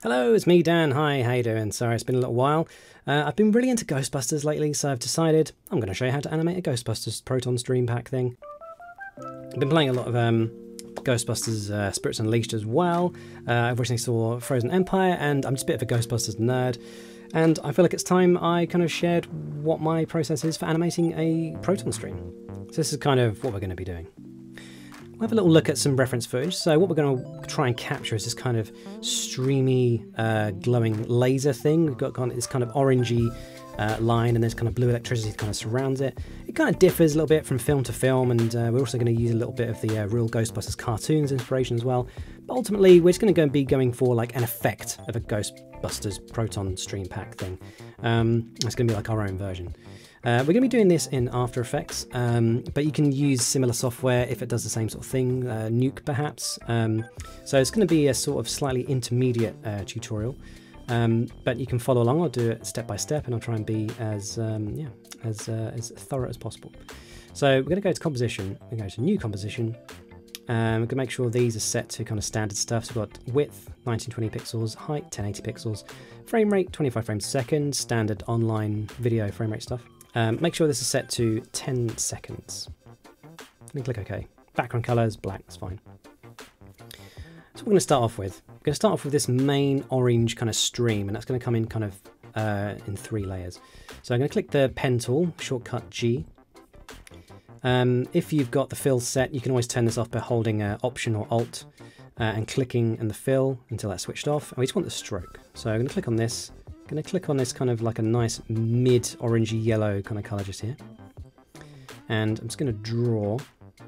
Hello, it's me, Dan. Hi, how you doing? Sorry, it's been a little while. I've been really into Ghostbusters lately, so I've decided I'm going to show you how to animate a Ghostbusters Proton stream pack thing. I've been playing a lot of Ghostbusters Spirits Unleashed as well. I've recently saw Frozen Empire, and I'm just a bit of a Ghostbusters nerd. And I feel like it's time I kind of shared what my process is for animating a Proton stream. So this is kind of what we're going to be doing. We'll have a little look at some reference footage. So what we're going to try and capture is this kind of streamy, glowing laser thing. We've got this kind of orangey line, and there's kind of blue electricity that kind of surrounds it. It kind of differs a little bit from film to film, and we're also going to use a little bit of the real Ghostbusters cartoons inspiration as well. But ultimately, we're just going to be going for like an effect of a Ghostbusters Proton stream pack thing. It's going to be like our own version. We're going to be doing this in After Effects, but you can use similar software if it does the same sort of thing, Nuke perhaps. So it's going to be a sort of slightly intermediate tutorial, but you can follow along. I'll do it step by step, and I'll try and be as thorough as possible. So we're going to go to composition, we're going to go to new composition. We're going to make sure these are set to kind of standard stuff. So we've got width 1920 pixels, height 1080 pixels, frame rate 25 frames a second, standard online video frame rate stuff. Make sure this is set to 10 seconds. And click OK. Background colours, black, that's fine. So we're going to start off with. We're going to start off with this main orange kind of stream, and that's going to come in kind of in 3 layers. So I'm going to click the pen tool, shortcut G. If you've got the fill set, you can always turn this off by holding Option or Alt and clicking in the fill until that's switched off. And we just want the stroke. So I'm going to click on this. Going to click on this kind of like a nice mid-orangey yellow kind of colour just here. And I'm just going to draw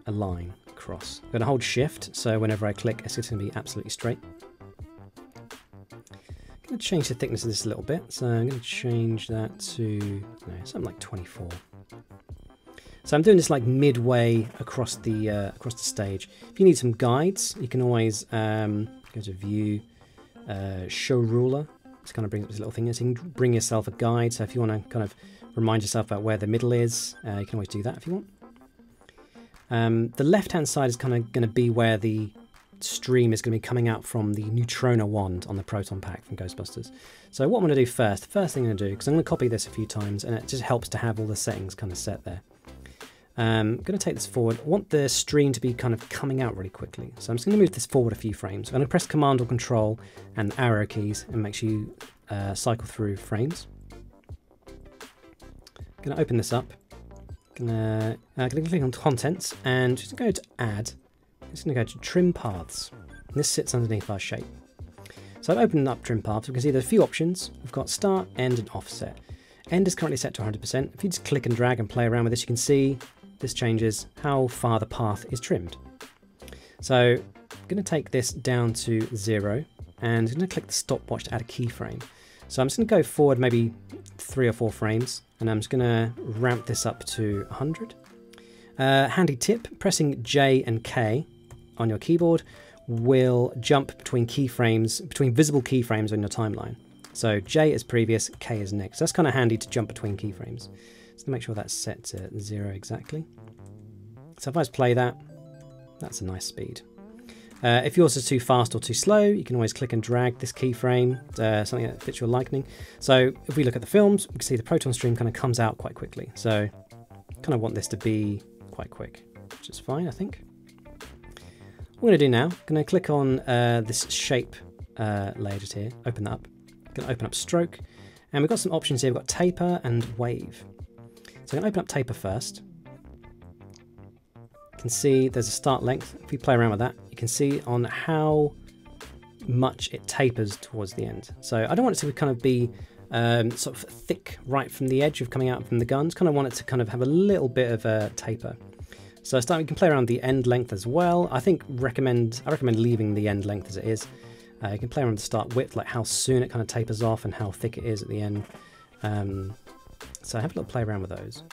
a line across. I'm going to hold Shift, so whenever I click, it's going to be absolutely straight. I'm going to change the thickness of this a little bit. So I'm going to change that to something like 24. So I'm doing this like midway across the stage. If you need some guides, you can always go to View, Show Ruler. It kind of brings up this little thing. So you can bring yourself a guide. So if you want to kind of remind yourself about where the middle is, you can always do that if you want. The left-hand side is kind of going to be where the stream is going to be coming out from the Neutrona wand on the Proton pack from Ghostbusters. So what I'm going to do first, the first thing I'm going to do, because I'm going to copy this a few times, and it just helps to have all the settings kind of set there. I'm going to take this forward. I want the stream to be kind of coming out really quickly. So I'm just going to move this forward a few frames. I'm going to press Command or Control and the arrow keys and make sure you cycle through frames. I'm going to open this up. I'm going to click on Contents and just go to Add. I'm just going to go to Trim Paths. And this sits underneath our shape. So I've opened up Trim Paths. We can see there's a few options. We've got Start, End and Offset. End is currently set to 100%. If you just click and drag and play around with this, you can see this changes how far the path is trimmed. So I'm going to take this down to 0 and I'm going to click the stopwatch to add a keyframe. So I'm just going to go forward maybe 3 or 4 frames, and I'm just going to ramp this up to 100. Handy tip, pressing J and K on your keyboard will jump between keyframes, between visible keyframes on your timeline. So J is previous, K is next. So that's kind of handy to jump between keyframes. So make sure that's set to 0 exactly. So if I just play that, that's a nice speed. If yours is too fast or too slow, you can always click and drag this keyframe, something that fits your liking. So if we look at the films, we can see the Proton stream kind of comes out quite quickly. So kind of want this to be quite quick, which is fine, I think. What I'm going to do now, I'm going to click on this shape layer just here, open that up. I'm going to open up stroke, and we've got some options here. We've got taper and wave. So I'm going to open up taper first. You can see there's a start length. If you play around with that, you can see on how much it tapers towards the end. So I don't want it to kind of be sort of thick right from the edge of coming out from the guns. Kind of want it to kind of have a little bit of a taper. So you can play around the end length as well. I recommend leaving the end length as it is. You can play around the start width, like how soon it kind of tapers off and how thick it is at the end. So have a little play around with those.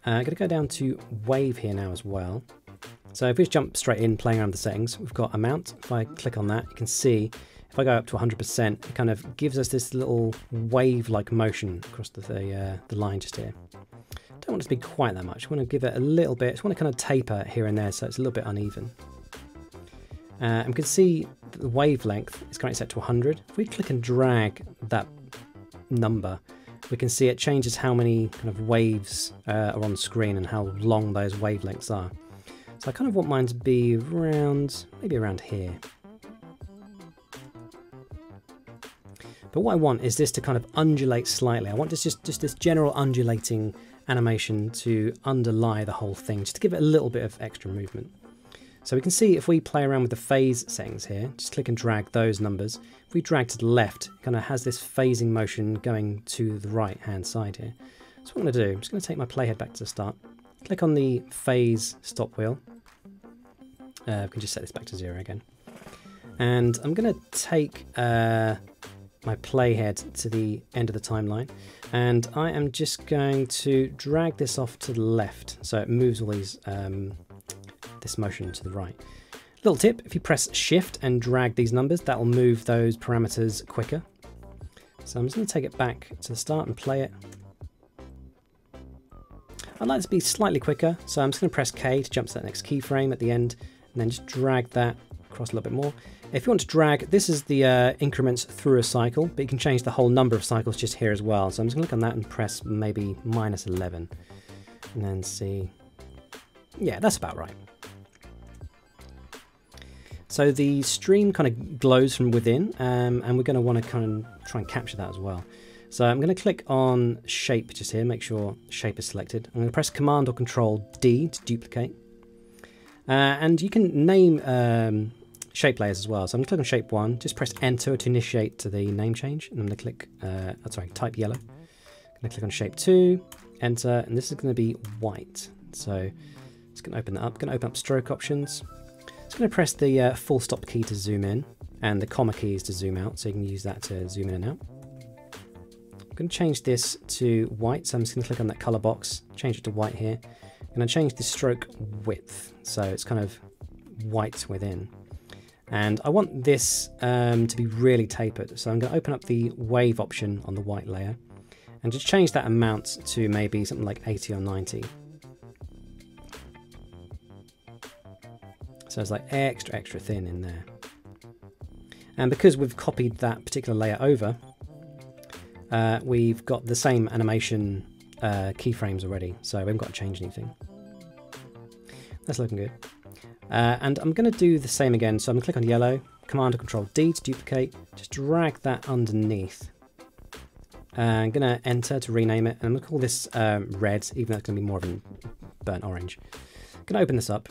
I'm going to go down to wave here now as well. So if we just jump straight in playing around with the settings, we've got amount. If I click on that, you can see if I go up to 100%, it kind of gives us this little wave-like motion across the line just here. Don't want it to be quite that much. I want to give it a little bit. I just want to kind of taper here and there so it's a little bit uneven. And we can see that the wavelength is currently set to 100. If we click and drag that number, we can see it changes how many kind of waves are on screen and how long those wavelengths are. So I kind of want mine to be around, maybe around here. But what I want is this to kind of undulate slightly. I want this just this general undulating animation to underlie the whole thing, just to give it a little bit of extra movement. So we can see if we play around with the phase settings here, just click and drag those numbers. If we drag to the left, it kind of has this phasing motion going to the right hand side here. So what I'm going to do, I'm just going to take my playhead back to the start, click on the phase stop wheel. We can just set this back to 0 again. And I'm going to take my playhead to the end of the timeline, and I am just going to drag this off to the left so it moves all these this motion to the right. Little tip, if you press shift and drag these numbers, that will move those parameters quicker. So I'm just going to take it back to the start and play it. I'd like this to be slightly quicker, so I'm just going to press K to jump to that next keyframe at the end, and then just drag that across a little bit more. If you want to drag, this is the increments through a cycle, but you can change the whole number of cycles just here as well. So I'm just going to click on that and press maybe -11, and then see. Yeah, that's about right. So the stream kind of glows from within, and we're going to want to kind of try and capture that as well. So I'm going to click on shape just here, make sure shape is selected. I'm going to press Command or Control D to duplicate. And you can name shape layers as well. So I'm going to click on shape 1, just press enter to initiate to the name change. And I'm going to click, type yellow. I'm going to click on shape 2, enter, and this is going to be white. So it's going to open that up. Going to open up stroke options. It's going to press the full stop key to zoom in and the comma keys to zoom out, so you can use that to zoom in and out. I'm going to change this to white, so I'm just going to click on that color box, change it to white here. I'm going to change the stroke width, so it's kind of white within. And I want this to be really tapered, so I'm going to open up the wave option on the white layer and just change that amount to maybe something like 80 or 90. So it's like extra thin in there. And because we've copied that particular layer over, we've got the same animation keyframes already, so we haven't got to change anything. That's looking good. And I'm going to do the same again, so I'm going to click on yellow, Command or Control D to duplicate, just drag that underneath. I'm going to enter to rename it, and I'm going to call this red, even though it's going to be more of a burnt orange. I'm going to open this up.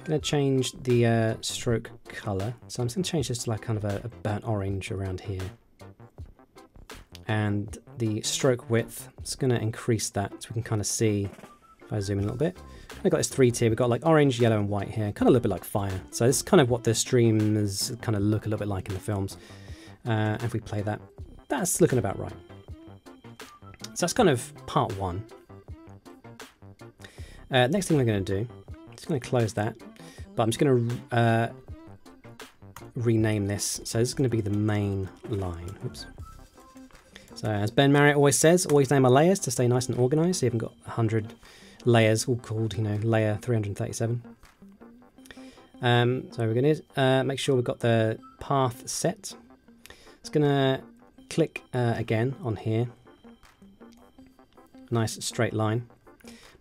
I'm going to change the stroke color, so I'm just going to change this to like kind of a burnt orange around here. And the stroke width, it's going to increase that so we can kind of see, if I zoom in a little bit. I've got this 3 tier, we've got like orange, yellow and white here, kind of a little bit like fire. So this is kind of what the streams kind of look a little bit like in the films. If we play that, that's looking about right. So that's kind of part 1. Next thing we're going to do, I'm just going to close that, but I'm just going to rename this. So this is going to be the main line. Oops. So as Ben Marriott always says, always name our layers to stay nice and organized. So you haven't got 100 layers all called, you know, layer 337. So we're going to make sure we've got the path set. It's going to click again on here. Nice straight line.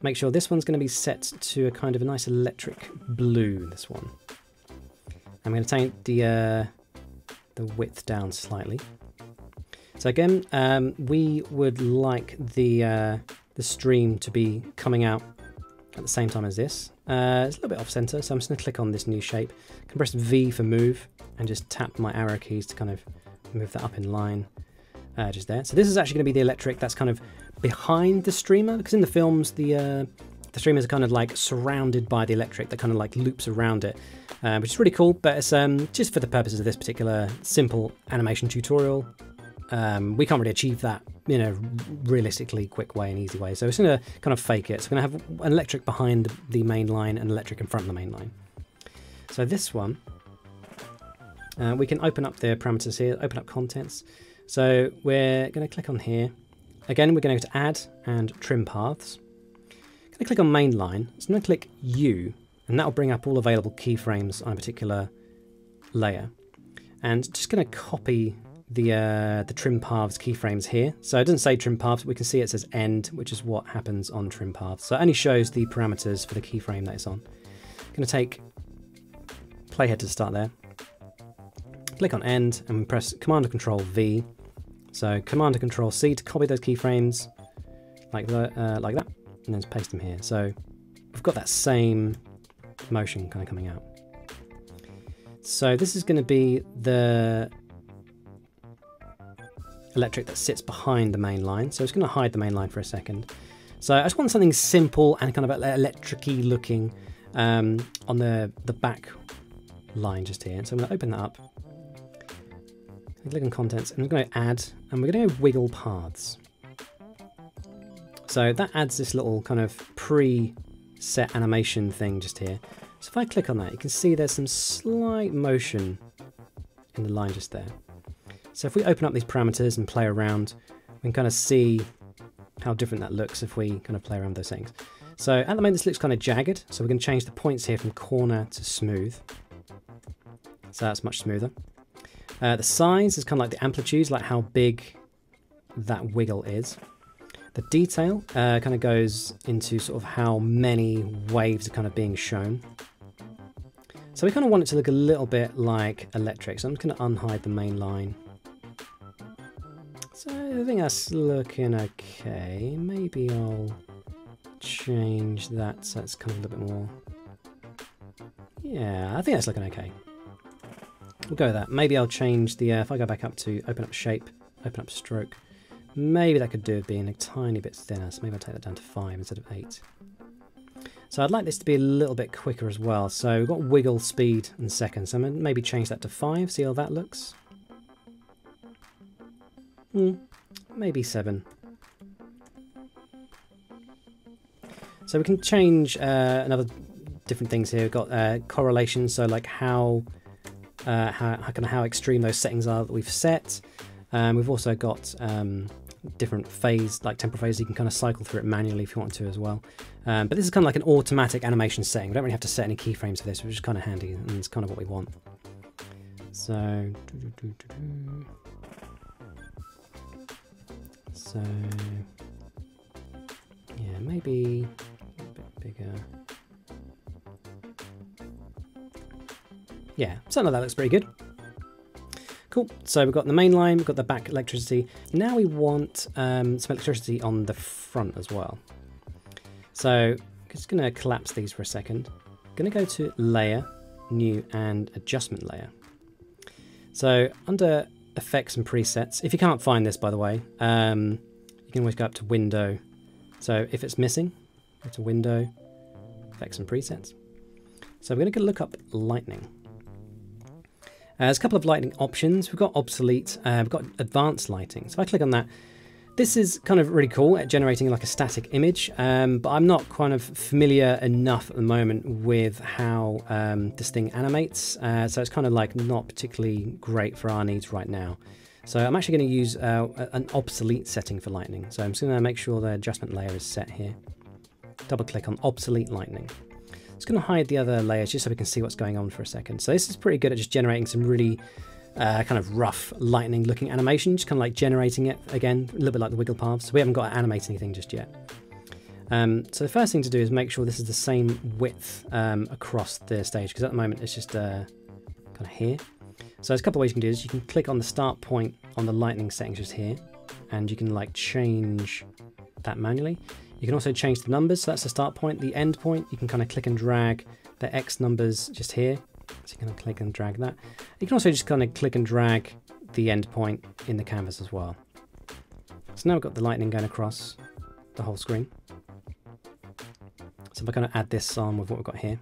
Make sure this one's going to be set to a kind of a nice electric blue, this one. I'm going to take the width down slightly. So again, we would like the stream to be coming out at the same time as this. It's a little bit off center, so I'm just going to click on this new shape. I can press V for move and just tap my arrow keys to kind of move that up in line just there. So this is actually going to be the electric that's kind of behind the streamer, because in the films the streamers are kind of like surrounded by the electric that kind of like loops around it, which is really cool, but it's just for the purposes of this particular simple animation tutorial. We can't really achieve that in a realistically quick way and easy way, so it's going to kind of fake it. So we're going to have an electric behind the main line and electric in front of the main line. So this one, we can open up the parameters here, open up contents. So we're going to click on here. Again, we're going to go to add and trim paths. I'm going to click on main line. So I'm going to click U, and that will bring up all available keyframes on a particular layer, and just going to copy the trim paths keyframes here. So it doesn't say trim paths, but we can see it says end, which is what happens on trim paths. So it only shows the parameters for the keyframe that it's on. I'm going to take playhead to start there. Click on end and press Command and Control V. So Command and Control C to copy those keyframes like that, and then paste them here. So we've got that same motion kind of coming out. So this is going to be the electric that sits behind the main line. So it's going to hide the main line for a second. So I just want something simple and kind of electric-y looking on the back line just here. So I'm going to open that up. Click on contents and I'm going to add, and we're going to go wiggle paths. So that adds this little kind of pre-set animation thing just here. So if I click on that, you can see there's some slight motion in the line just there. So if we open up these parameters and play around, we can kind of see how different that looks if we kind of play around with those things. So at the moment this looks kind of jagged, so we're going to change the points here from corner to smooth. So that's much smoother. The size is kind of like the amplitude, like how big that wiggle is. The detail kind of goes into sort of how many waves are kind of being shown. So we kind of want it to look a little bit like electric. So I'm just going to unhide the main line. So I think that's looking okay. Maybe I'll change that so it's kind of a little bit more. Yeah, I think that's looking okay. We'll go with that. Maybe I'll change the, if I go back up to open up shape, open up stroke, maybe that could do with being a tiny bit thinner. So maybe I'll take that down to 5 instead of 8. So I'd like this to be a little bit quicker as well. So we've got wiggle speed in seconds. So I'm going to maybe change that to 5, see how that looks. Maybe 7. So we can change another different things here. We've got correlation, so like how extreme those settings are that we've set. We've also got different phase, like temporal phase. You can kind of cycle through it manually if you want to as well. But this is kind of like an automatic animation setting. We don't really have to set any keyframes for this, which is kind of handy, and it's kind of what we want. So, yeah, maybe a bit bigger. Yeah, something like that looks pretty good. Cool, so we've got the main line, we've got the back electricity. Now we want some electricity on the front as well. So I'm just going to collapse these for a second. I'm going to go to Layer, New, and Adjustment Layer. So under Effects and Presets, if you can't find this, by the way, you can always go up to Window. So if it's missing, go to Window, Effects and Presets. So we're going to look up Lightning. There's a couple of lighting options. We've got obsolete, we've got advanced lighting. So if I click on that, this is kind of really cool at generating like a static image, but I'm not kind of familiar enough at the moment with how this thing animates. So it's kind of like not particularly great for our needs right now. So I'm actually going to use an obsolete setting for lightning. So I'm just going to make sure the adjustment layer is set here. Double click on obsolete lightning. Just going to hide the other layers just so we can see what's going on for a second. So this is pretty good at just generating some really kind of rough lightning looking animation, just kind of like generating it again, a little bit like the wiggle paths. So we haven't got to animate anything just yet. So the first thing to do is make sure this is the same width across the stage, because at the moment it's just kind of here. So there's a couple of ways you can do this. You can click on the start point on the lightning settings just here, and you can like change that manually. You can also change the numbers, so that's the start point. The end point, you can kind of click and drag the X numbers just here. So you can click and drag that. You can also just kind of click and drag the end point in the canvas as well. So now we've got the lightning going across the whole screen. So if I kind of add this on with what we've got here.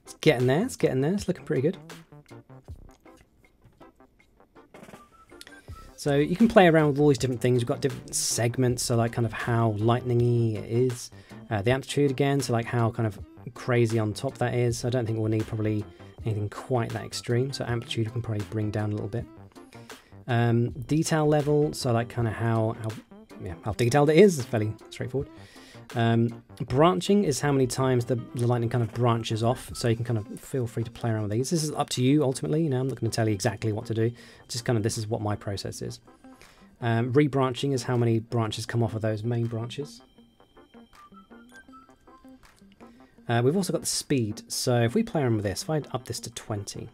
It's getting there, it's getting there, it's looking pretty good. So you can play around with all these different things. You've got different segments, so like kind of how lightning-y it is. The amplitude again, so like how kind of crazy on top that is. I don't think we'll need probably anything quite that extreme. So amplitude we can probably bring down a little bit. Detail level, so like kind of how detailed it is. It's fairly straightforward. Branching is how many times the lightning kind of branches off, so you can kind of feel free to play around with these. This is up to you ultimately, you know, I'm not going to tell you exactly what to do, just kind of this is what my process is. Rebranching is how many branches come off of those main branches. We've also got the speed, so if we play around with this, if I up this to 20.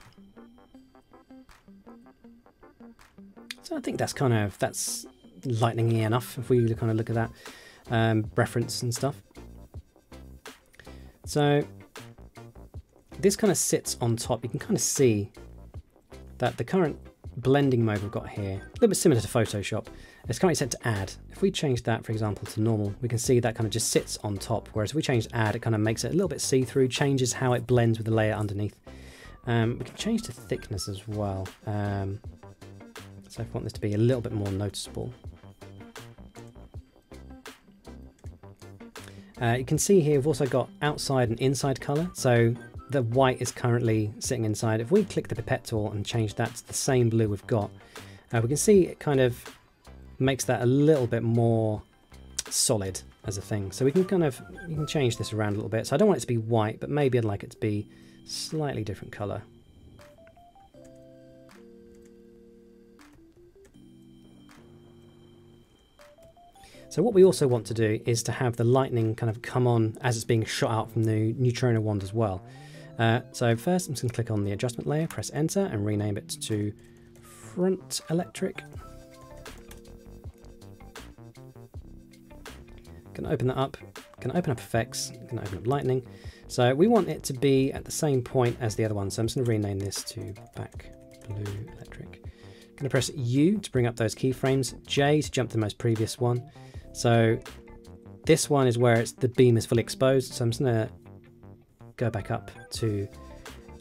So I think that's kind of, that's lightning-y enough if we kind of look at that reference and stuff. So this kind of sits on top. You can kind of see that the current blending mode we've got here, a little bit similar to Photoshop, it's currently set to add. If we change that, for example, to normal, we can see that kind of just sits on top, whereas if we change add, it kind of makes it a little bit see-through, changes how it blends with the layer underneath. We can change the thickness as well. So if I want this to be a little bit more noticeable. You can see here we've also got outside and inside colour, so the white is currently sitting inside. If we click the pipette tool and change that to the same blue we've got, we can see it kind of makes that a little bit more solid as a thing. So we can kind of, you can change this around a little bit. So I don't want it to be white, but maybe I'd like it to be slightly different colour. So what we also want to do is to have the lightning kind of come on as it's being shot out from the neutrino wand as well. So first I'm just going to click on the adjustment layer, press enter and rename it to front electric. Can open that up, can open up effects, can open up lightning. So we want it to be at the same point as the other one. So I'm just going to rename this to back blue electric. I'm going to press U to bring up those keyframes, J to jump to the most previous one. So this one is where the beam is fully exposed. So I'm just going to go back up to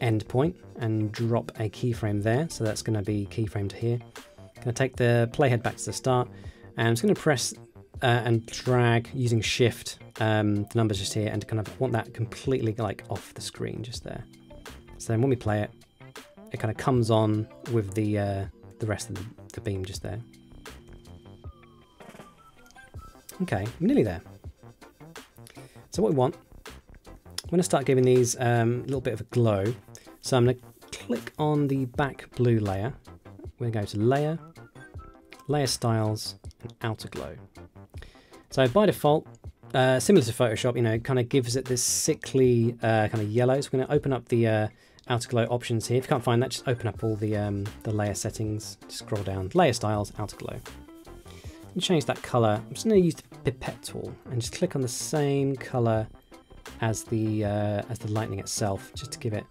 end point and drop a keyframe there. So that's going to be keyframed here. I'm going to take the playhead back to the start, and I'm just going to press and drag using shift the numbers just here, and kind of want that completely like off the screen just there. So then when we play it, it kind of comes on with the rest of the beam just there. Okay, I'm nearly there. So what we want, I'm going to start giving these a little bit of a glow. So I'm going to click on the back blue layer. We're going to go to layer, layer styles, and outer glow. So by default, similar to Photoshop, you know, it kind of gives it this sickly kind of yellow. So we're going to open up the outer glow options here. If you can't find that, just open up all the layer settings, just scroll down, layer styles, outer glow. And change that color. I'm just going to use the pipette tool and just click on the same color as the lightning itself, just to give it,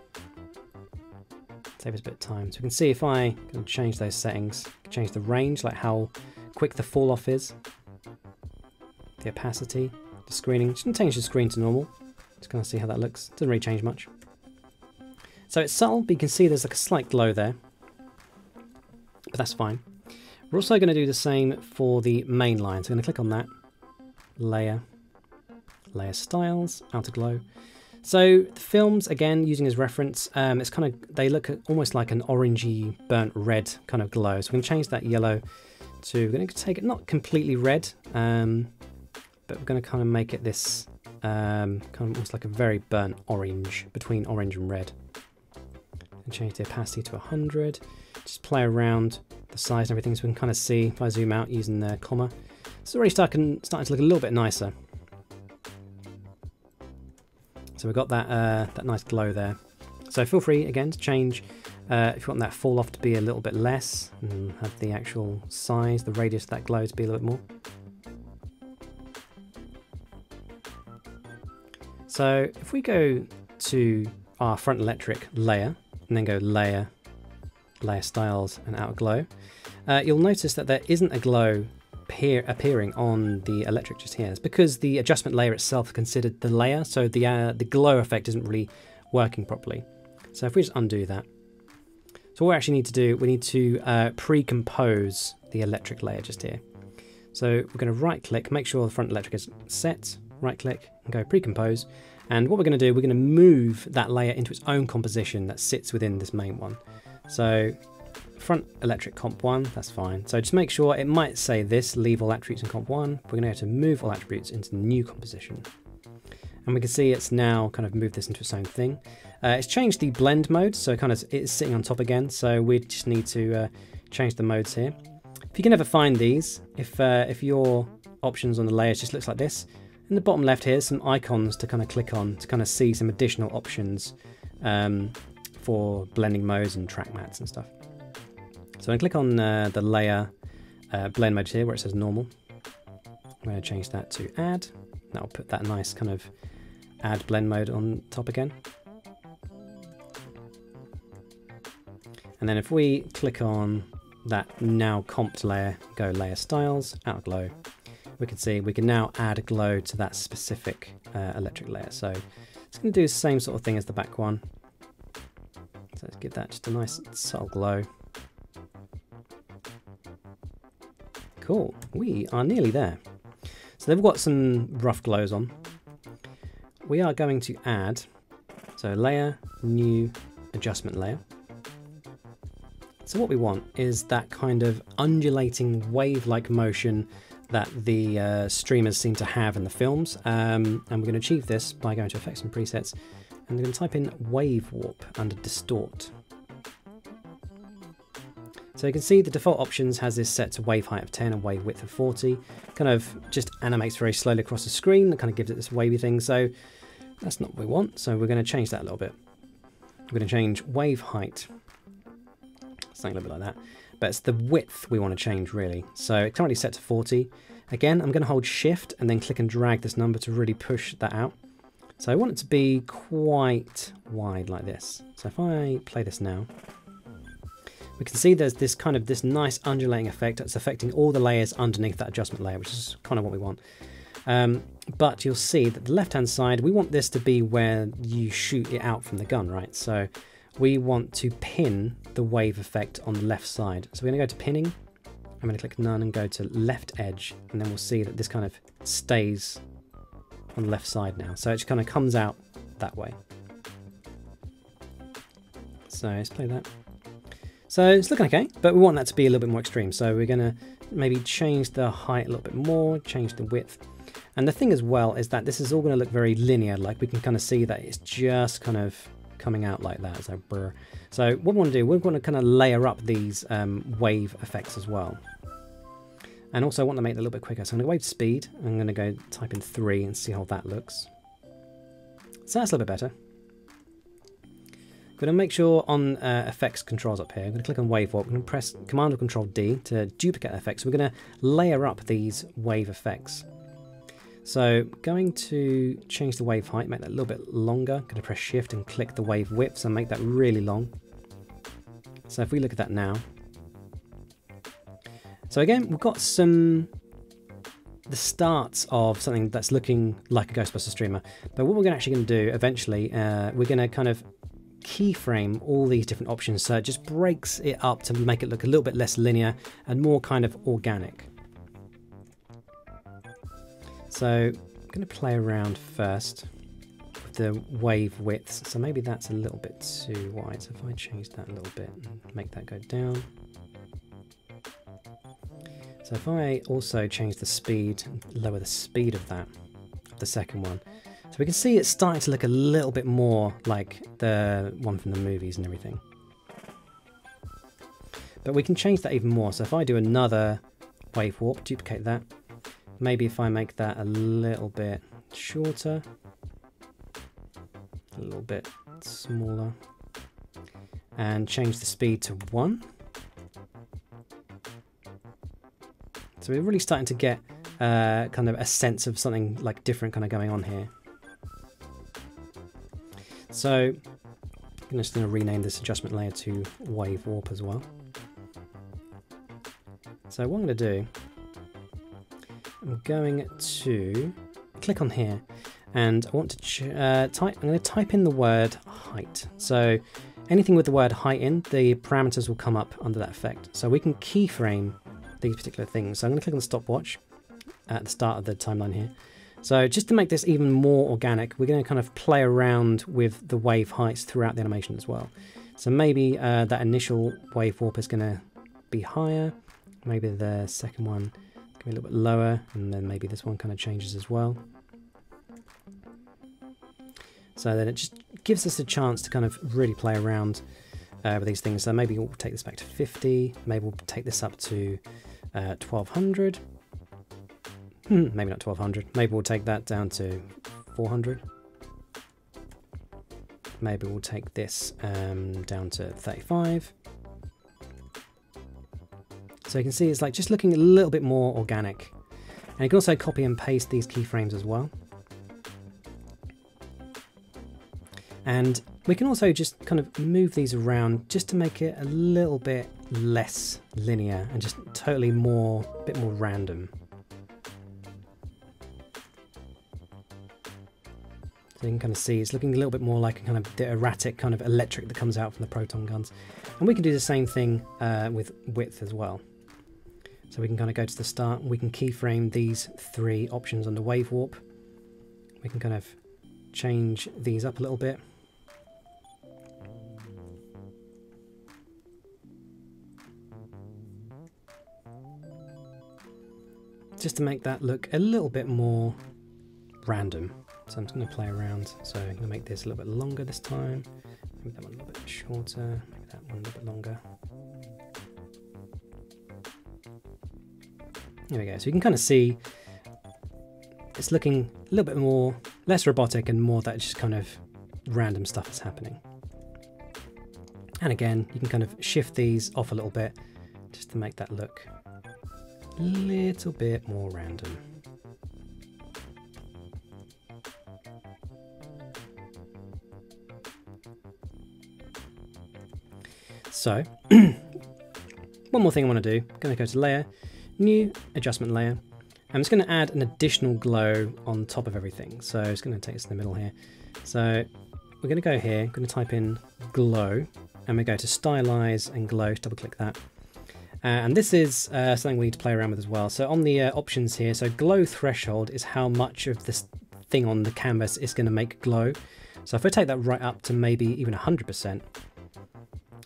save us a bit of time. So we can see if I can change those settings, change the range, like how quick the fall off is, the opacity, the screening. Just going to change the screen to normal. Just kind of see how that looks. Doesn't really change much. So it's subtle, but you can see there's like a slight glow there, but that's fine. We're also going to do the same for the main line. So I'm going to click on that, layer, layer styles, outer glow. So the films, again, using as reference, it's kind of, they look almost like an orangey burnt red kind of glow. So we're going to change that yellow to, we're going to take it not completely red, but we're going to kind of make it this kind of almost like a very burnt orange, between orange and red. And change the opacity to 100. Just play around the size and everything, so we can kind of see, if I zoom out using the comma, it's already starting to look a little bit nicer. So we've got that nice glow there. So feel free again to change if you want that fall off to be a little bit less, and have the actual size, the radius of that glow to be a little bit more. So if we go to our front electric layer and then go layer, layer styles and outer glow, you'll notice that there isn't a glow appearing on the electric just here. It's because the adjustment layer itself is considered the layer, so the glow effect isn't really working properly. So if we just undo that, so what we actually need to do, we need to pre-compose the electric layer just here. So we're going to right click, make sure the front electric is set, right click and go pre-compose, and what we're going to do, we're going to move that layer into its own composition that sits within this main one. So front electric comp 1, that's fine. So just make sure, it might say this, leave all attributes in comp 1. We're going to go to move all attributes into the new composition. And we can see it's now kind of moved this into its own thing. It's changed the blend mode, so kind of it's sitting on top again. So we just need to change the modes here. If you can ever find these, if your options on the layers just looks like this, in the bottom left here, some icons to kind of click on to kind of see some additional options for blending modes and track mats and stuff. So I click on the layer blend mode here where it says normal. I'm going to change that to add. That'll put that nice kind of add blend mode on top again. And then if we click on that now comped layer, go layer styles, out glow, we can see we can now add a glow to that specific electric layer. So it's going to do the same sort of thing as the back one. So let's give that just a nice subtle glow. Cool, we are nearly there. So they've got some rough glows on. We are going to add, so layer, new adjustment layer. So what we want is that kind of undulating wave-like motion that the streamers seem to have in the films. And we're going to achieve this by going to Effects and Presets, and we're going to type in Wave Warp under Distort. So you can see the default options has this set to wave height of 10 and wave width of 40. Kind of just animates very slowly across the screen. That kind of gives it this wavy thing. So that's not what we want. So we're going to change that a little bit. We're going to change wave height. Something a little bit like that. But it's the width we want to change really. So it's currently set to 40. Again, I'm going to hold Shift and then click and drag this number to really push that out. So I want it to be quite wide like this. So if I play this now, we can see there's this kind of this nice undulating effect that's affecting all the layers underneath that adjustment layer, which is kind of what we want. But you'll see that the left hand side, we want this to be where you shoot it out from the gun, right? So we want to pin the wave effect on the left side. So we're going to go to pinning. I'm going to click none and go to left edge, and then we'll see that this kind of stays on the left side now. So it just kind of comes out that way. So let's play that. So it's looking okay, but we want that to be a little bit more extreme. So we're going to maybe change the height a little bit more, change the width. And the thing as well is that this is all going to look very linear. Like we can kind of see that it's just kind of coming out like that. So brr. So what we want to do, we're going to kind of layer up these wave effects as well. And also I want to make it a little bit quicker. So I'm going to wave speed. I'm going to go type in 3 and see how that looks. So that's a little bit better. I'm going to make sure on effects controls up here, I'm going to click on wave warp, I'm going to press Command or Control D to duplicate effects. We're going to layer up these wave effects. So going to change the wave height, make that a little bit longer. I'm going to press Shift and click the wave width and make that really long. So if we look at that now. So again, we've got the starts of something that's looking like a Ghostbusters streamer. But what we're actually going to do eventually, we're going to kind of keyframe all these different options so it just breaks it up to make it look a little bit less linear and more kind of organic. So I'm going to play around first with the wave widths. So maybe that's a little bit too wide. So if I change that a little bit and make that go down. So if I also change the speed, lower the speed of that, the second one. So we can see it's starting to look a little bit more like the one from the movies and everything. But we can change that even more. So if I do another wave warp, duplicate that. Maybe if I make that a little bit shorter, a little bit smaller, and change the speed to 1. So we're really starting to get kind of a sense of something like different kind of going on here. So I'm just going to rename this adjustment layer to wave warp as well. So what I'm going to do, I'm going to click on here and I want to I'm going to type in the word height. So anything with the word height in, the parameters will come up under that effect. So we can keyframe these particular things. So I'm going to click on the stopwatch at the start of the timeline here. So just to make this even more organic, we're going to kind of play around with the wave heights throughout the animation as well. So maybe that initial wave warp is going to be higher. Maybe the second one can be a little bit lower, and then maybe this one kind of changes as well. So then it just gives us a chance to kind of really play around with these things. So maybe we'll take this back to 50. Maybe we'll take this up to 1200. Maybe not 1200. Maybe we'll take that down to 400. Maybe we'll take this down to 35. So you can see it's like just looking a little bit more organic. And you can also copy and paste these keyframes as well. And we can also just kind of move these around just to make it a little bit less linear and just totally a bit more random. So you can kind of see it's looking a little bit more like kind of the erratic kind of electric that comes out from the proton guns. And we can do the same thing with width as well. So we can kind of go to the start, we can keyframe these 3 options on the wave warp. We can kind of change these up a little bit. Just to make that look a little bit more random. So I'm just going to play around. So I'm going to make this a little bit longer this time. Maybe that one a little bit shorter. Maybe that one a little bit longer. There we go. So you can kind of see it's looking a little bit more, less robotic and more that just kind of random stuff is happening. And again, you can kind of shift these off a little bit just to make that look a little bit more random. So, one more thing I want to do, I'm going to go to Layer, New Adjustment Layer. I'm just going to add an additional glow on top of everything. So it's going to take us to the middle here. So we're going to go here, I'm going to type in glow, and we go to Stylize and Glow, double click that. And this is something we need to play around with as well. So on the options here, so glow threshold is how much of this thing on the canvas is going to make glow. So if I take that right up to maybe even 100%,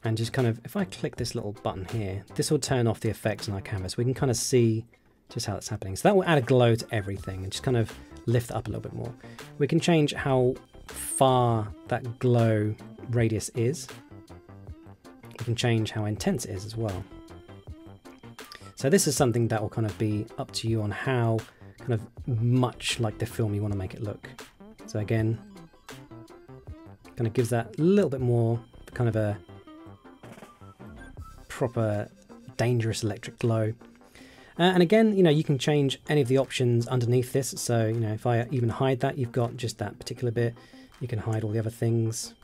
and just kind of, if I click this little button here, this will turn off the effects on our canvas. We can kind of see just how that's happening. So that will add a glow to everything and just kind of lift it up a little bit more. We can change how far that glow radius is. We can change how intense it is as well. So this is something that will kind of be up to you on how kind of much like the film you want to make it look. So again, kind of gives that a little bit more kind of a proper dangerous electric glow. And again, you know, you can change any of the options underneath this. So, you know, if I even hide that, you've got just that particular bit. You can hide all the other things.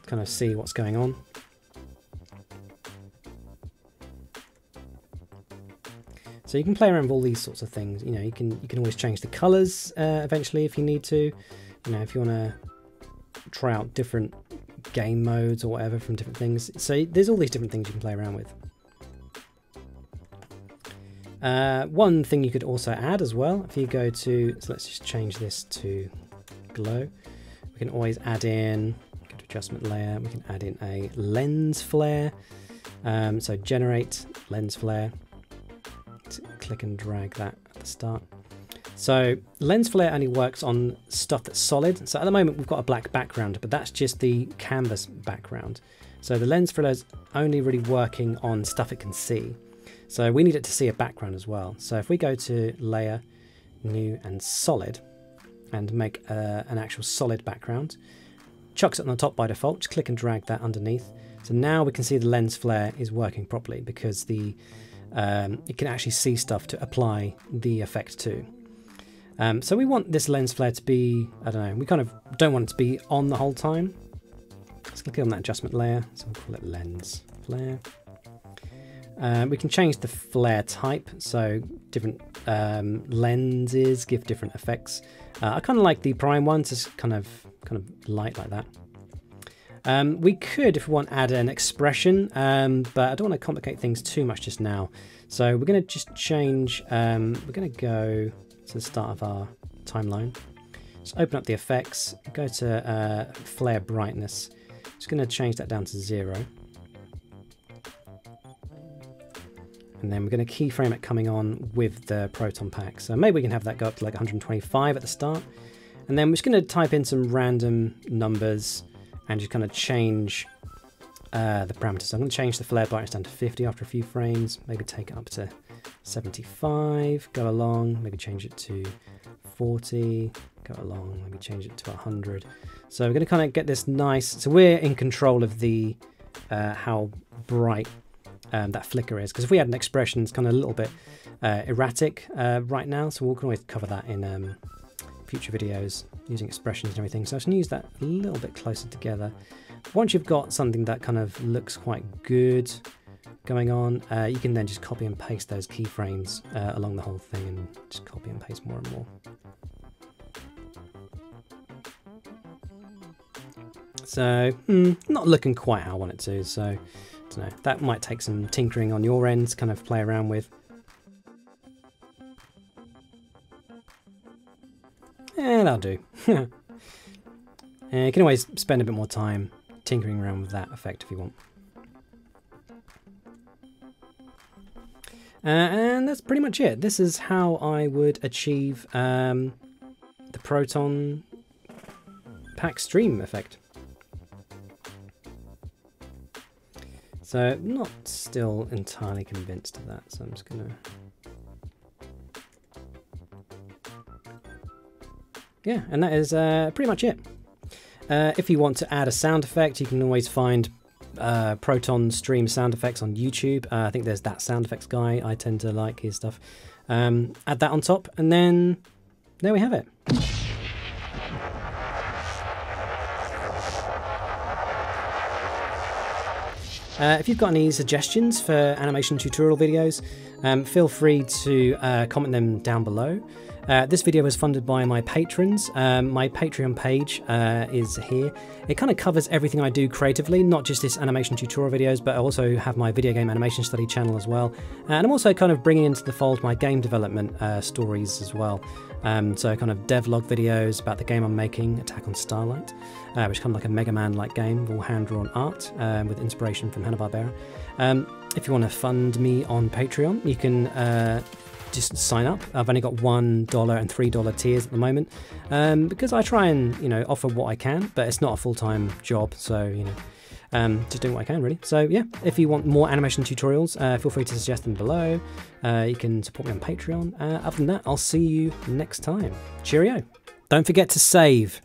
Kind of see what's going on. So you can play around with all these sorts of things. You know, you can always change the colors eventually if you need to. You know, if you want to try out different game modes or whatever from different things. So there's all these different things you can play around with. One thing you could also add as well, if you go to, so let's just change this to glow. We can always add in, go to adjustment layer, we can add in a lens flare. So generate lens flare. Click and drag that at the start. So lens flare only works on stuff that's solid. So at the moment we've got a black background, but that's just the canvas background. So the lens flare is only really working on stuff it can see. So we need it to see a background as well. So if we go to Layer, New and Solid, and make an actual solid background, chucks it on the top by default, just click and drag that underneath. So now we can see the lens flare is working properly because the it can actually see stuff to apply the effect to. So we want this lens flare to be, I don't know, we kind of don't want it to be on the whole time. Let's click on that adjustment layer, so we'll call it lens flare. We can change the flare type, so different lenses give different effects. I kind of like the prime ones, it's kind of light like that. We could, if we want, add an expression, but I don't want to complicate things too much just now. So we're going to just change, we're going to go to the start of our timeline. Just open up the effects, go to flare brightness. Just going to change that down to 0. And then we're going to keyframe it coming on with the Proton pack. So maybe we can have that go up to like 125 at the start. And then we're just going to type in some random numbers and just kind of change the parameters. So I'm going to change the flare brightness down to 50 after a few frames, maybe take it up to 75, go along, maybe change it to 40, go along, maybe change it to 100. So we're going to kind of get this nice, so we're in control of the how bright that flicker is, because if we had an expression, it's kind of a little bit erratic right now, so we can always cover that in future videos using expressions and everything. So I can use that a little bit closer together. Once you've got something that kind of looks quite good going on, you can then just copy and paste those keyframes along the whole thing and just copy and paste more and more. So not looking quite how I want it to, so I don't know, that might take some tinkering on your end to kind of play around with. Yeah, that'll do. You can always spend a bit more time tinkering around with that effect if you want. And that's pretty much it. This is how I would achieve the Proton pack stream effect. So I'm not still entirely convinced of that, so I'm just gonna... Yeah, and that is pretty much it. If you want to add a sound effect, you can always find Proton stream sound effects on YouTube. I think there's that sound effects guy. I tend to like his stuff. Add that on top, and then there we have it. If you've got any suggestions for animation tutorial videos, feel free to comment them down below. This video was funded by my patrons. My Patreon page is here. It kind of covers everything I do creatively, not just this animation tutorial videos, but I also have my video game animation study channel as well. And I'm also kind of bringing into the fold my game development stories as well. So kind of devlog videos about the game I'm making, Attack on Starlight, which is kind of like a Mega Man-like game with all hand-drawn art with inspiration from Hanna-Barbera. If you want to fund me on Patreon, you can just sign up. I've only got $1 and $3 tiers at the moment because I try and, you know, offer what I can, but it's not a full-time job, so, you know, just doing what I can, really. So yeah, if you want more animation tutorials, feel free to suggest them below. You can support me on Patreon. Other than that, I'll see you next time. Cheerio. Don't forget to save.